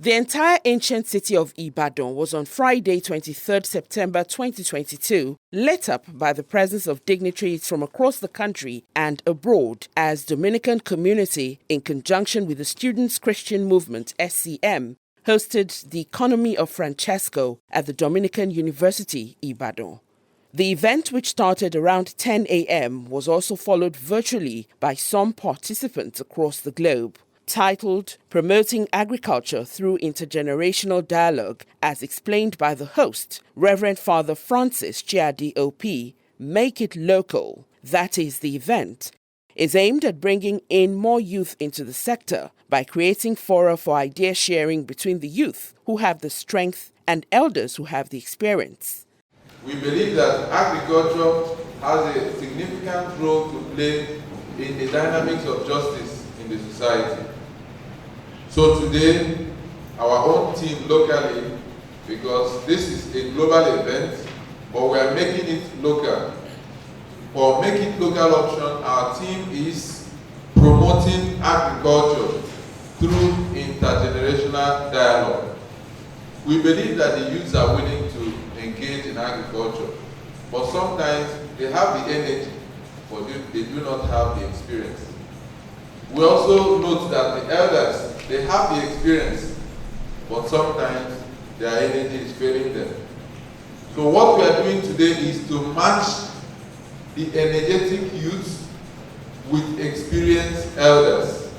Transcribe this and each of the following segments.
The entire ancient city of Ibadan was on Friday, 23rd September 2022, lit up by the presence of dignitaries from across the country and abroad as Dominican Community, in conjunction with the Students' Christian Movement (SCM), hosted the Economy of Francesco at the Dominican University, Ibadan. The event, which started around 10 a.m., was also followed virtually by some participants across the globe. Titled Promoting Agriculture Through Intergenerational Dialogue, as explained by the host, Reverend Father Francis Chiadi OP, Make It Local, that is the event, is aimed at bringing in more youth into the sector by creating fora for idea sharing between the youth who have the strength and elders who have the experience. We believe that agriculture has a significant role to play in the dynamics of justice in the society. So today, our own team locally, because this is a global event, but we are making it local. For Make It Local option, our team is promoting agriculture through intergenerational dialogue. We believe that the youths are willing to engage in agriculture, but sometimes they have the energy, but they do not have the experience. We also note that the elders, they have the experience, but sometimes their energy is failing them. So what we are doing today is to match the energetic youth with experienced elders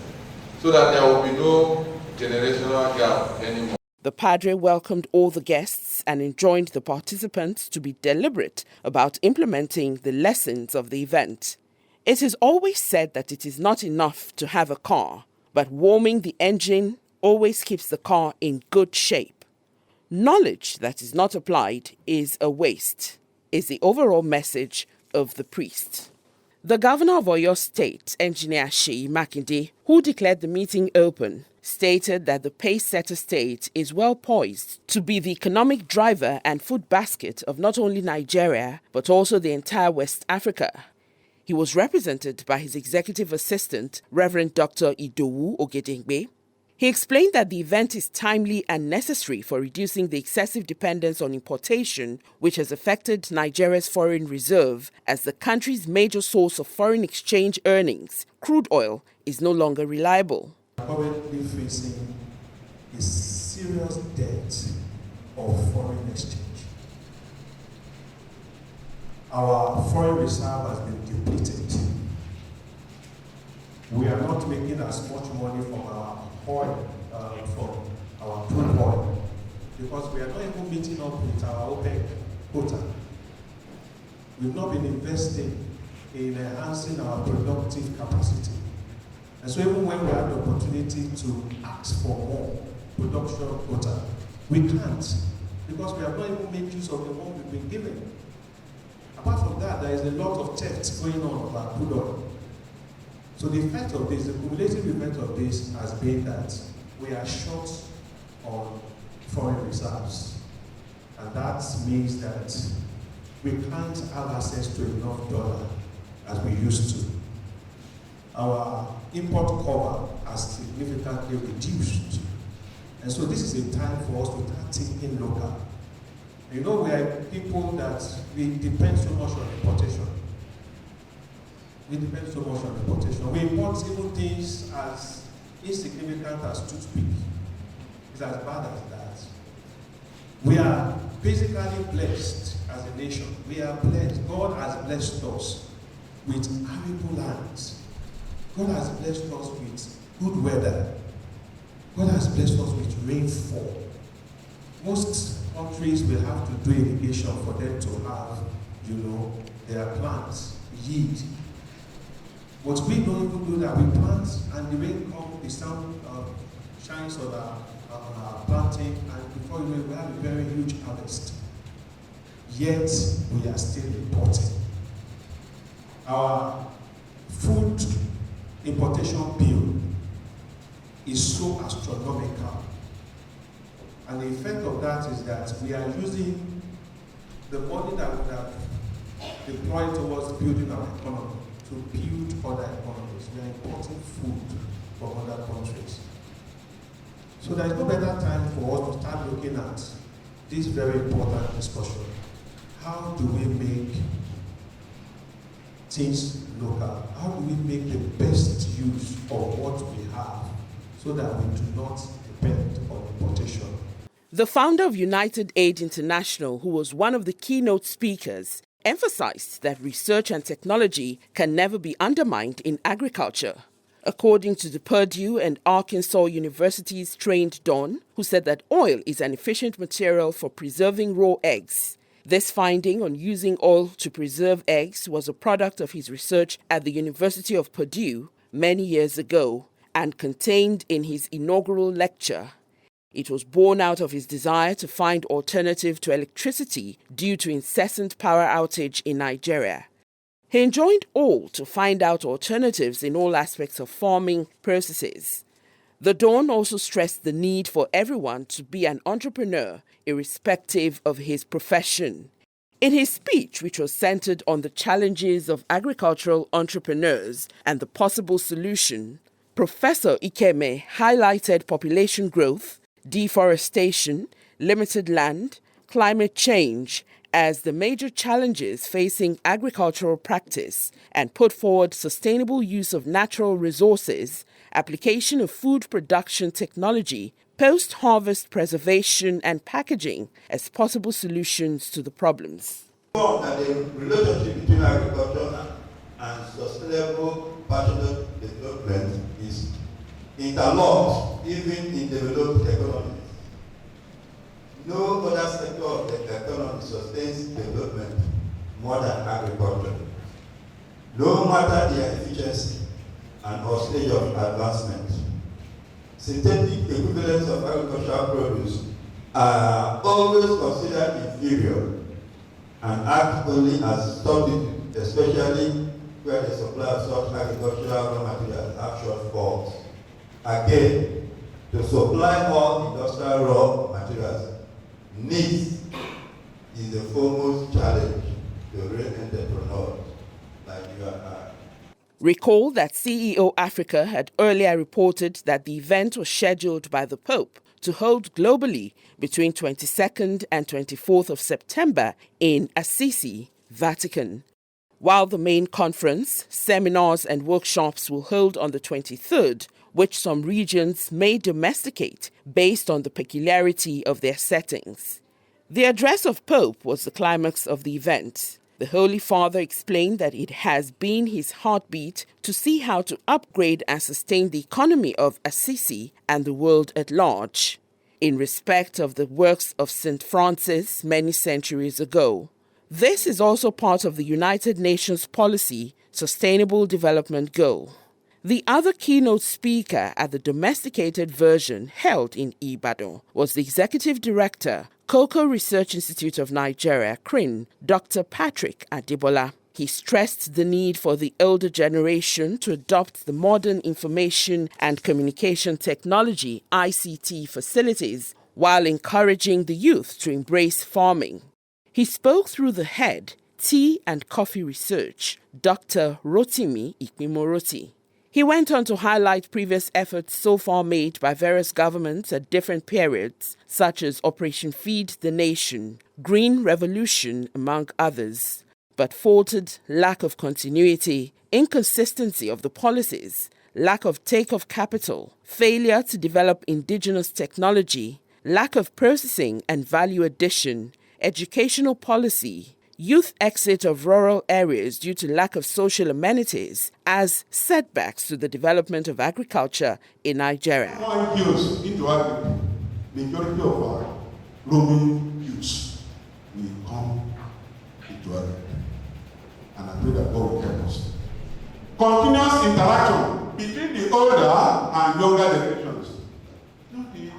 so that there will be no generational gap anymore. The padre welcomed all the guests and enjoined the participants to be deliberate about implementing the lessons of the event. It is always said that it is not enough to have a car, but warming the engine always keeps the car in good shape. Knowledge that is not applied is a waste, is the overall message of the priest. The governor of Oyo State, Engineer Seyi Makinde, who declared the meeting open, stated that the pace-setter state is well poised to be the economic driver and food basket of not only Nigeria, but also the entire West Africa. He was represented by his executive assistant, Reverend Dr. Idowu Ogedengbe. He explained that the event is timely and necessary for reducing the excessive dependence on importation, which has affected Nigeria's foreign reserve as the country's major source of foreign exchange earnings, crude oil, is no longer reliable. Currently facing a serious debt of foreign exchange. Our foreign reserve has been depleted. We are not making as much money from our oil, from our crude oil, because we are not even meeting up with our OPEC quota. We've not been investing in enhancing our productive capacity. And so even when we have the opportunity to ask for more production quota, we can't, because we have not even made use of the one we've been given. Apart from that, there is a lot of theft going on about crude oil. So the effect of this, the cumulative effect of this has been that we are short on foreign reserves. And that means that we can't have access to enough dollar as we used to. Our import cover has significantly reduced. And so this is a time for us to start thinking local. You know, we are people that we depend so much on importation. We depend so much on importation. We import even things as insignificant as toothpick. It's as bad as that. We are basically blessed as a nation. We are blessed. God has blessed us with arable lands. God has blessed us with good weather. God has blessed us with rainfall. Most countries will have to do irrigation for them to have, their plants yield. But we don't even do that. We plant and the rain comes, the sun shines on our planting, and before you know it, we have a very huge harvest. Yet we are still importing. Our food importation bill is so astronomical. And the effect of that is that we are using the money that we have deployed towards building our economy to build other economies. We are importing food from other countries. So there is no better time for us to start looking at this very important discussion. How do we make things local? How do we make the best use of what we have so that we do not depend on importation? The founder of United Aid International, who was one of the keynote speakers, emphasized that research and technology can never be undermined in agriculture. According to the Purdue and Arkansas Universities trained Don, who said that oil is an efficient material for preserving raw eggs. This finding on using oil to preserve eggs was a product of his research at the University of Purdue many years ago and contained in his inaugural lecture. It was born out of his desire to find alternative to electricity due to incessant power outage in Nigeria. He enjoined all to find out alternatives in all aspects of farming processes. The Don also stressed the need for everyone to be an entrepreneur, irrespective of his profession. In his speech, which was centered on the challenges of agricultural entrepreneurs and the possible solution, Professor Ikeme highlighted population growth, deforestation, limited land, climate change as the major challenges facing agricultural practice and put forward sustainable use of natural resources, application of food production technology, post-harvest preservation and packaging as possible solutions to the problems. That the relationship between agriculture and sustainable passionate development is interlocked even in developed economies. No other sector of the economy sustains development more than agriculture. No matter their efficiency and or stage of advancement. Synthetic equivalents of agricultural produce are always considered inferior and act only as substitute, especially where the supply of such agricultural raw materials have shortfalls. Again, to supply all industrial raw materials needs is the foremost challenge to real entrepreneurs like you and I. Recall that CEO Africa had earlier reported that the event was scheduled by the Pope to hold globally between 22nd and 24th of September in Assisi, Vatican. While the main conference, seminars and workshops will hold on the 23rd, which some regions may domesticate based on the peculiarity of their settings. The address of Pope was the climax of the event. The Holy Father explained that it has been his heartbeat to see how to upgrade and sustain the economy of Assisi and the world at large, in respect of the works of St. Francis many centuries ago. This is also part of the United Nations policy, Sustainable Development Goal. The other keynote speaker at the domesticated version held in Ibadan was the Executive Director, Cocoa Research Institute of Nigeria, CRIN, Dr. Patrick Adebola. He stressed the need for the older generation to adopt the modern information and communication technology (ICT) facilities while encouraging the youth to embrace farming. He spoke through the head, Tea and Coffee Research, Dr. Rotimi Ikpimoroti. He went on to highlight previous efforts so far made by various governments at different periods, such as Operation Feed the Nation, Green Revolution, among others, but faltered lack of continuity, inconsistency of the policies, lack of take-off capital, failure to develop indigenous technology, lack of processing and value addition, educational policy, youth exit of rural areas due to lack of social amenities as setbacks to the development of agriculture in Nigeria. More youths into agriculture, majority of our roaming youths will come into agriculture. And I pray that God will help us. Continuous interaction between the older and younger generations.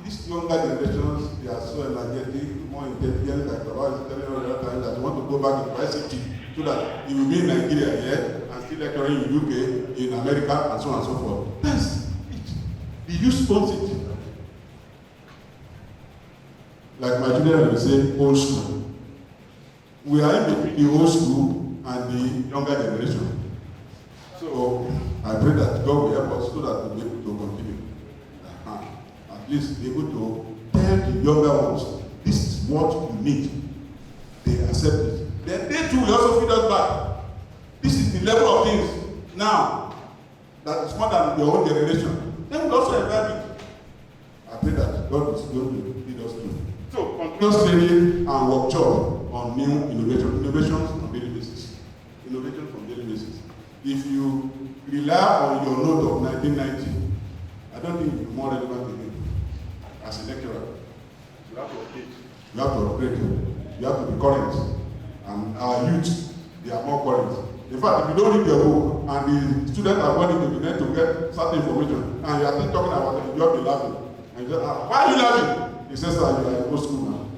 These younger generations, they are so energetic, more intelligent, like Baba is telling us that time that you want to go back into ICT so that you will be in Nigeria here and still lecturing in UK, in America, and so on and so forth. That's it. The youth wants it. Like my children will say, old school. We are in between the old school and the younger generation. So I pray that God will help us so that we'll be able to continue. at least be able to tell the younger ones, this is what you need. They accept it. Then they too will also feed us back. This is the level of things now that is more than your own generation. Then we'll also encourage it. I pray that God is going to lead us through. So, continuous training and workshop on new innovations on daily basis. Innovation from daily basis. If you rely on your note of 1990, I don't think you're more relevant again as a lecturer. You have to update. You have to upgrade. You have to be current. And our youth, they are more current. In fact, if you don't read your book and the students are wanting to be there to get certain information, and you are still talking about it, you have to be laughing. And you say, why are you laughing? He says, you are in old school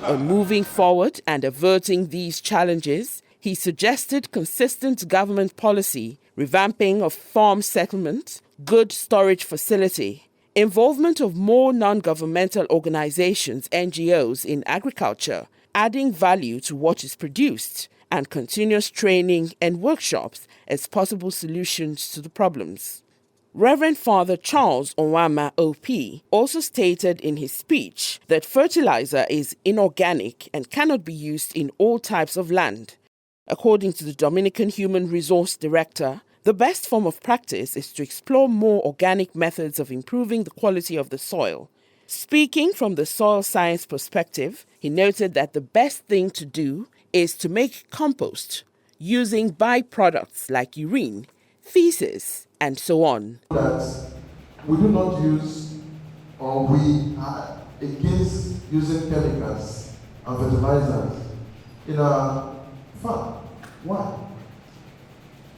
now. Moving forward and averting these challenges, he suggested consistent government policy, revamping of farm settlement, good storage facility, involvement of more non-governmental organizations, NGOs, in agriculture, adding value to what is produced, and continuous training and workshops as possible solutions to the problems. Reverend Father Charles Onwama OP also stated in his speech that fertilizer is inorganic and cannot be used in all types of land. According to the Dominican Human Resource Director, the best form of practice is to explore more organic methods of improving the quality of the soil. Speaking from the soil science perspective, he noted that the best thing to do is to make compost using byproducts like urine, feces, and so on. That we do not use, or we are against using chemicals and fertilizers in our farm. Why?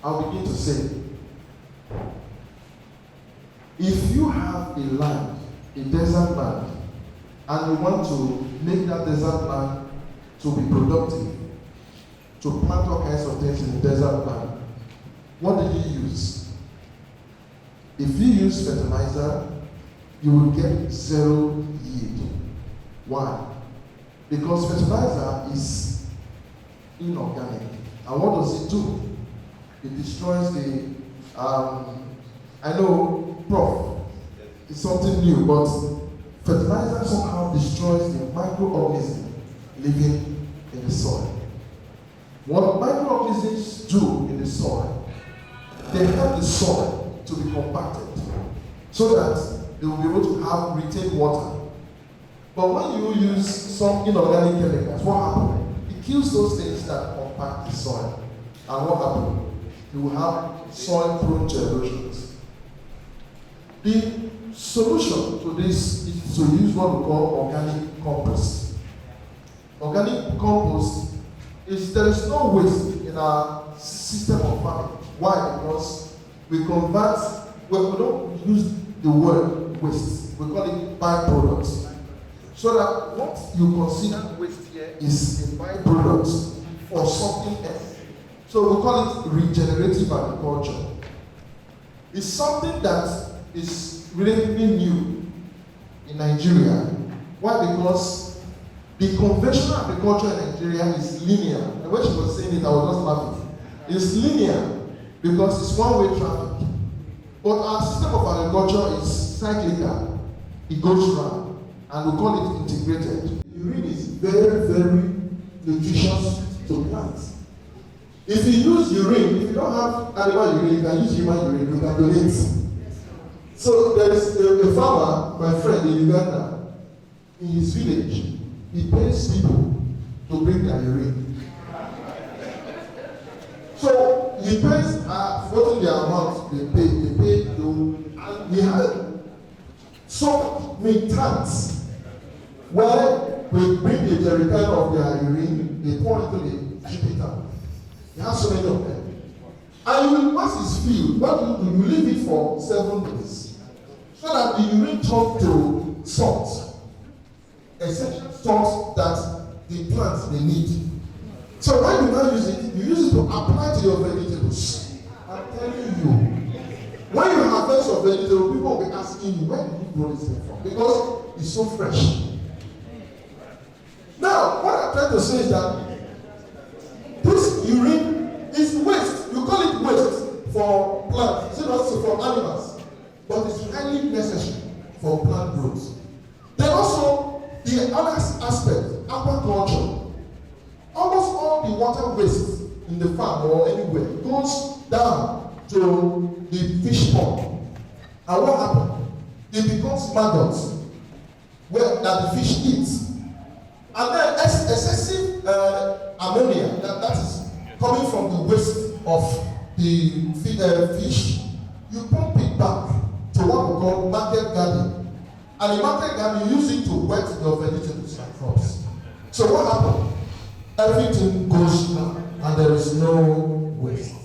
I'll begin to say, if you have a land, a desert land, and you want to make that desert land to be productive, to plant all kinds of things in the desert land, what did you use? If you use fertilizer, you will get zero yield. Why? Because fertilizer is inorganic. And what does it do? It destroys the, I know, Prof, it's something new, but fertilizer somehow destroys the microorganism living in the soil. What microorganisms do in the soil, they help the soil to be compacted so that they will be able to have retained water. But when you use some inorganic chemicals, what happens? It kills those things that compact the soil. And what happens? You will have soil-prone erosions. The solution to this is to use what we call organic compost. Organic compost is there is no waste in our system of farming. Why? Because we convert, well, we don't use the word waste, we call it byproducts. So that what you consider waste here is a byproduct or something else. So we call it regenerative agriculture. It's something that is relatively new in Nigeria. Why? Because the conventional agriculture in Nigeria is linear. And when she was saying it, I was just laughing. It's linear because it's one-way traffic. But our system of agriculture is cyclical. It goes round, and we call it integrated. Urine is very, very nutritious to plants. If you use urine, if you don't have animal urine, you can use human urine, you can donate. So there is a farmer, my friend in Uganda, in his village, he pays people to bring their urine. So he pays what the amount they pay to, and we have so many tanks where we bring the jerrycan of their urine, they pour into the ship it out. He has so many of them. And you will wash his field, but you leave it for 7 days. So that the urine turns to salt. Essential salt that the plants they need. So when you now use it, you use it to apply to your vegetables. I'm telling you. When you harvest your vegetable, people will be asking you, where did you grow this thing from? Because it's so fresh. Now, what I'm trying to say is that this urine is waste. You call it waste for plants, it's not for animals, but it's highly necessary for plant growth. Then also, the other aspect, aquaculture. Almost all the water waste in the farm or anywhere goes down to the fish pond. And what happens? It becomes maggots that the fish eats. And then excessive ammonia that is coming from the waste of the fish, you pump it back to what we call market garden. And in market garden, you use it to wet your vegetables and crops. So what happens? Everything goes down and there is no waste.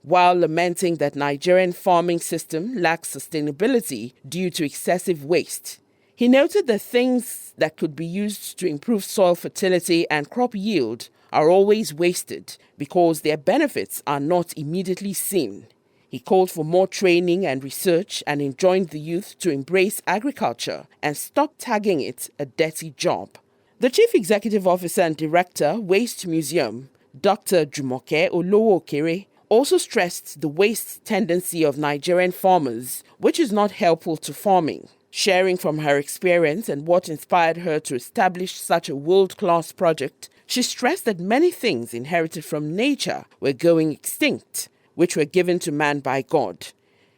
While lamenting that Nigerian farming system lacks sustainability due to excessive waste, he noted that things that could be used to improve soil fertility and crop yield are always wasted because their benefits are not immediately seen. He called for more training and research and enjoined the youth to embrace agriculture and stop tagging it a dirty job. The Chief Executive Officer and Director, Waste Museum, Dr. Jumoke Olowo-Okere, also stressed the waste tendency of Nigerian farmers, which is not helpful to farming. Sharing from her experience and what inspired her to establish such a world-class project, she stressed that many things inherited from nature were going extinct, which were given to man by God.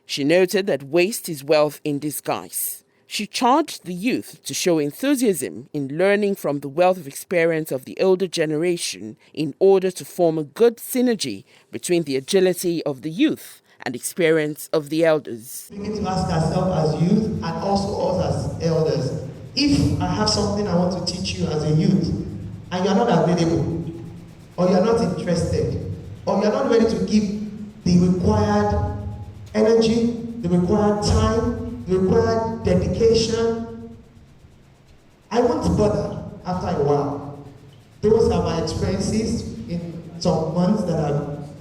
She noted that waste is wealth in disguise. She charged the youth to show enthusiasm in learning from the wealth of experience of the older generation in order to form a good synergy between the agility of the youth and experience of the elders. We need to ask ourselves as youth and also us as elders, if I have something I want to teach you as a youth and you are not available, or you are not interested, or you are not ready to give the required energy, the required time, the required dedication, I won't bother after a while. Those are my experiences in some months that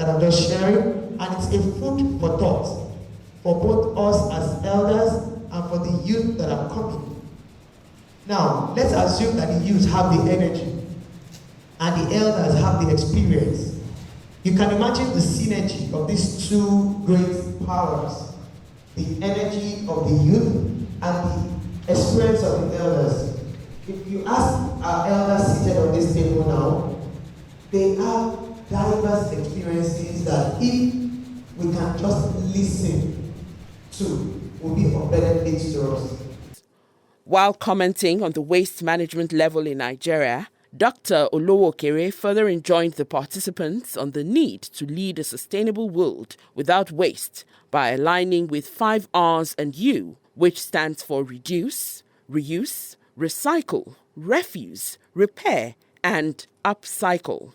I'm just sharing. And it's a food for thought for both us as elders and for the youth that are coming. Now, let's assume that the youth have the energy and the elders have the experience. You can imagine the synergy of these two great powers, the energy of the youth and the experience of the elders. If you ask our elders seated on this table now, they have diverse experiences that if we can just listen to, will be of benefit to us. While commenting on the waste management level in Nigeria, Dr. Olowo-Okere further enjoined the participants on the need to lead a sustainable world without waste by aligning with 5 R's and U, which stands for reduce, reuse, recycle, refuse, repair, and upcycle.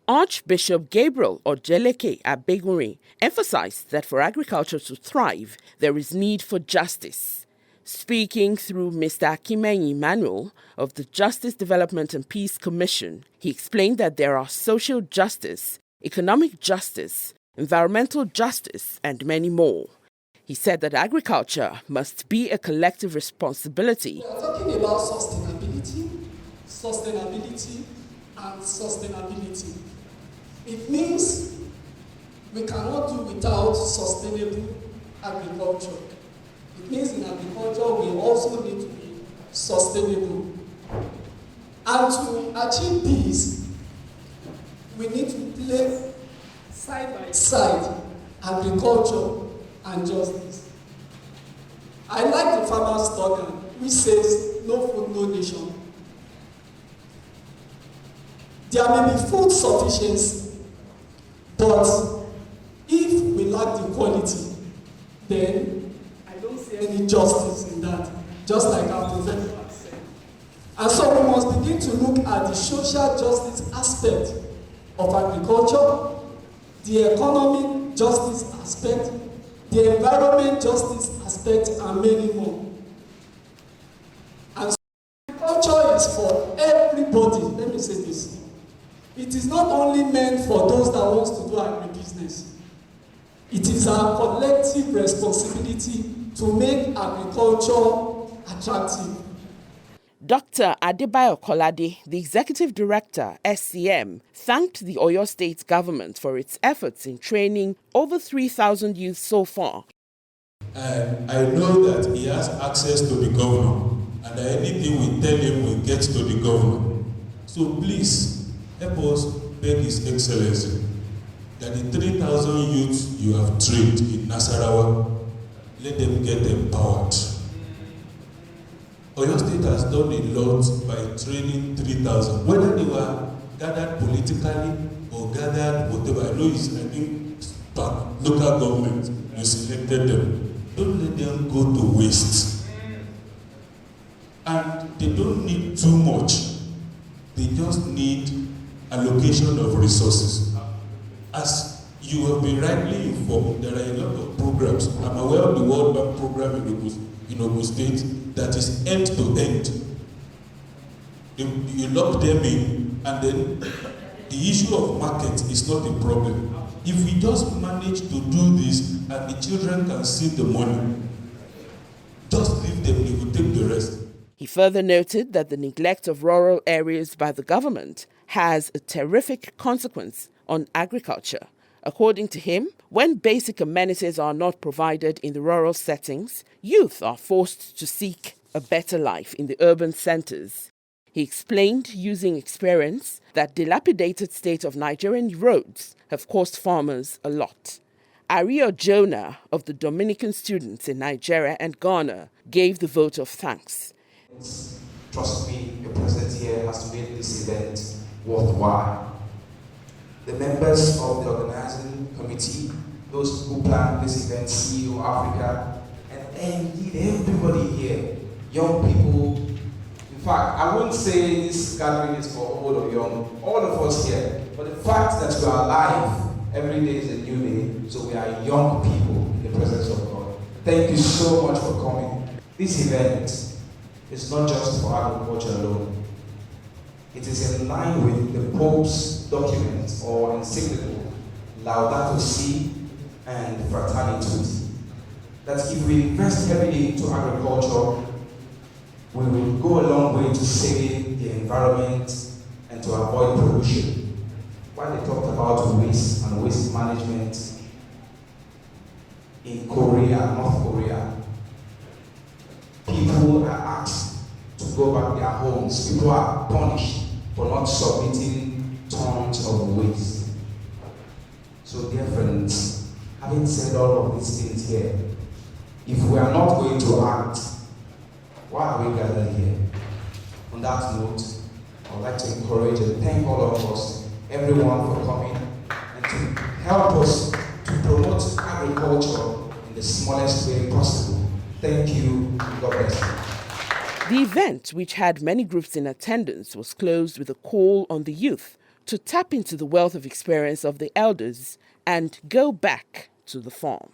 Archbishop Gabriel Ojeleke Abegunrin emphasized that for agriculture to thrive, there is need for justice. Speaking through Mr. Akimenyi Emmanuel of the Justice Development and Peace Commission, he explained that there are social justice, economic justice, environmental justice, and many more. He said that agriculture must be a collective responsibility. We are talking about sustainability, and sustainability. It means we cannot do without sustainable agriculture. It means in agriculture we also need to be sustainable. And to achieve this, we need to place side by side agriculture and justice. I like the farmer's slogan, which says, no food, no nation. There may be food sufficiency, but if we lack the quality, then I don't see any justice in that, just like our professor has said. And so we must begin to look at the social justice aspect of agriculture, the economic justice aspect, the environment justice aspect, and many more. And so agriculture is for everybody. Let me say this. It is not only meant for those that want to do agribusiness. It is our collective responsibility to make agriculture attractive. Dr. Adebayo Kolade, the Executive Director, SCM, thanked the Oyo State government for its efforts in training over 3,000 youth so far. And I know that he has access to the governor, and anything we tell him will get to the governor. So please, help us beg His Excellency that the 3,000 youths you have trained in Nasarawa, let them get empowered. Oyo State has done a lot by training 3,000, whether they were gathered politically or gathered whatever. I know it's, I think, local government, you selected them. Don't let them go to waste. And they don't need too much. They just need allocation of resources. As you have been rightly informed, there are a lot of programs. I'm aware of the World Bank program in Ogun State that is end-to-end. You lock them in, and then the issue of market is not a problem. If we just manage to do this, and the children can see the money, just leave them, they will take the rest. He further noted that the neglect of rural areas by the government has a terrific consequence on agriculture. According to him, when basic amenities are not provided in the rural settings, youth are forced to seek a better life in the urban centers. He explained, using experience, that dilapidated state of Nigerian roads have cost farmers a lot. Ario Jonah of the Dominican students in Nigeria and Ghana gave the vote of thanks. Trust me, your presence here has made this event worthwhile. The members of the organizing committee, those who planned this event, CEO Africa, and indeed everybody here, young people. In fact, I wouldn't say this gathering is for old or young, all of us here, but the fact that we are alive, every day is a new day, so we are young people in the presence of God. Thank you so much for coming. This event is not just for agriculture alone. It is in line with the Pope's document or encyclical, Laudato Si and Fraternitude, that if we invest heavily into agriculture, we will go a long way to saving the environment and to avoid pollution. While they talked about waste and waste management in Korea, North Korea, people are asked to go back their homes. People are punished for not submitting tons of waste. So dear friends, having said all of these things here, if we are not going to act, why are we gathered here? On that note, I would like to encourage and thank all of us, everyone, for coming and to help us to promote agriculture in the smallest way possible. Thank you. God bless you. The event, which had many groups in attendance, was closed with a call on the youth to tap into the wealth of experience of the elders and go back to the farm.